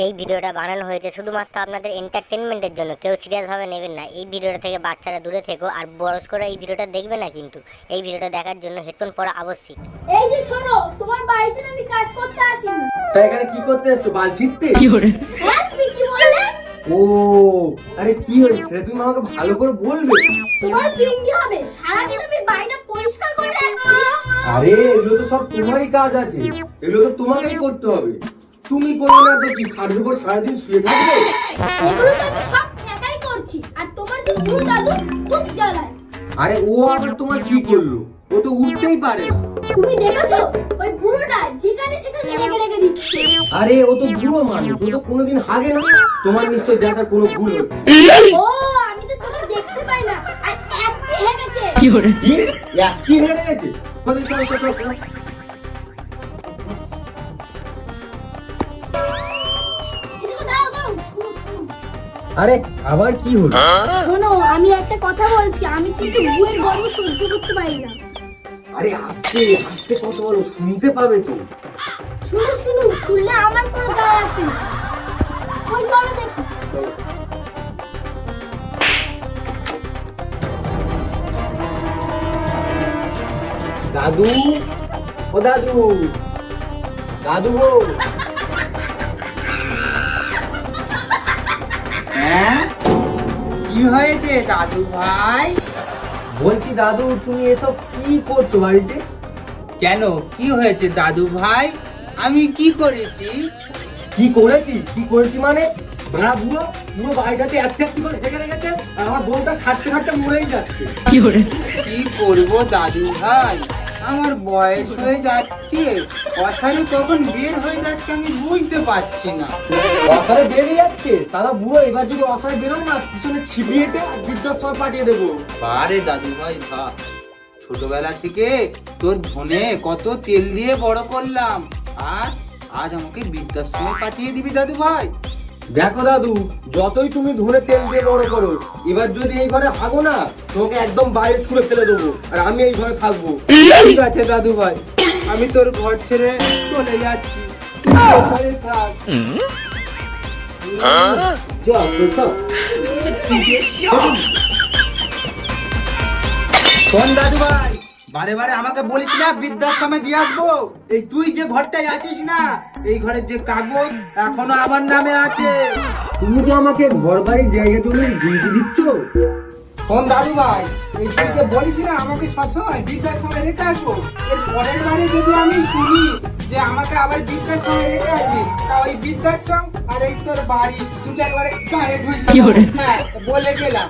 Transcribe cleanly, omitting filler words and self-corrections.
এই ভিডিওটা বানানো হয়েছে শুধুমাত্র আপনাদের এন্টারটেনমেন্টের জন্য, কেউ সিরিয়াস ভাবে নেবেন না। এই ভিডিওটা থেকে বাচ্চারা দূরে থেকো, আর বয়স্করা এই ভিডিওটা দেখবে না কিন্তু। এই ভিডিওটা দেখার জন্য হেডফোন পরা আবশ্যিক। এই যে শোনো, তোমার বাড়িতে আমি কাজ করতে আসিনি। তাই এখানে কি করতে এসছো? বাল ছিটতে? হ্যাঁ, তুমি কি বললে? ও আরে কি হয়েছে তুমি আমাকে ভালো করে বলবে। তোমার পিন্ডি হবে, সারাদিন আমি বাড়িটা পরিষ্কার করে রাখছি। আরে এগুলো তো সব তোমারই কাজ আছে, এগুলো তো তোমাকেই করতে হবে। তুমি করবে না তো কি খাটের উপর সারাদিন শুয়ে থাকবে? এগুলো তো আমি সব একাই করছি, আর তোমার যে বুড়ো দাদু খুব জ্বালায়। আরে ও আবার তোমার কি করলো? ও তো উঠতেই পারে না। তুমি দেখেছো ওই বুড়োটা যেখানে সেখানে রেখে রেখে দিচ্ছে। আরে ও তো বুড়ো মানুষ, ও তো কোনোদিন হাগে না। তোমার নিশ্চয় দেখার কোনো ভুল হচ্ছে। ও আমি তো চোখে দেখতে পাই না, আর একটি হয়ে গেছে। কি কি হয়ে গেছে? চলো চলো চলো চলো। এসো, দাঁড়াও দাঁড়াও, শোনো, শোনো। আরে আবার কি হলো? শোনো, আমি একটা কথা বলছি, আমি কিন্তু বুয়ের গন্ধ সহ্য করতে পারি না। আরে আস্তে আস্তে কথা বলো, শুনতে পাবে তো। শুনো শুনো, শুনলে আমার কোনো যায় আসে না। ওই চলো দেখো। দাদু, ও দাদু, দাদু গো। হ্যাঁ, কি হয়েছে দাদু ভাই? বলছি দাদু, তুমি এসব কি করছো বাড়িতে? কেন, কি হয়েছে দাদু ভাই? আমি কি করেছি? কি করেছি? কি করেছি মানে? ভাড়া বুড়ো পুরো বাড়িটাতে একটি একটি করে হেগে রেখেছে, আর আমার বউটা খাটতে খাটতে মরেই যাচ্ছে। কি করব দাদু ভাই? আমার বয়স হয়ে যাচ্ছে, অসারে কখন বের হয়ে যাচ্ছে আমি বুঝতে পারছি না। অসারে বেরিয়ে যাচ্ছে সারা বুড়ো। এবার যদি অসারে বেরোয় না, পিছনে ছিপিয়েটে বৃদ্ধাশ্রমে পাঠিয়ে দেবো। বারে দাদু ভাই ভাব, ছোটবেলা থেকে তোর ধনে কত তেল দিয়ে বড় করলাম, আর আজ আমাকে বৃদ্ধাশ্রমে পাঠিয়ে দিবি দাদু ভাই? দেখো দাদু, যতই তুমি ধরে তেল দিয়ে বড় করো, এবার যদি এই ঘরে হাগো না, তোমাকে একদম বাইরে ছুঁড়ে ফেলে দেবো, আর আমি এই ঘরে থাকবো। ঠিক আছে দাদু ভাই, আমি তোর ঘর ছেড়ে চলে যাচ্ছি, তুই ওখানে থাক। চল, চল। শোন দাদু ভাই, বারে বারে আমাকে বলিস না বৃদ্ধাশ্রমে দিয়ে আসবো। এই তুই যে ঘরটায় আছিস না, এই ঘরের যে কাগজ এখনো আমার নামে আছে। তুমি তো আমাকে ঘর বাড়ি জায়গা জমির গিনতি দিচ্ছ। শোন দাদু ভাই, এই তুই যে বলিস না আমাকে সবসময় বৃদ্ধাশ্রমে রেখে আসবো, এর পরের বারে যদি আমি শুনি যে আমাকে আবার বৃদ্ধাশ্রমে রেখে আসবি, তা ওই বৃদ্ধাশ্রম আর এই তোর বাড়ি দুটো একবারে গায়ে ঢুকতে হবে। হ্যাঁ, বলে গেলাম।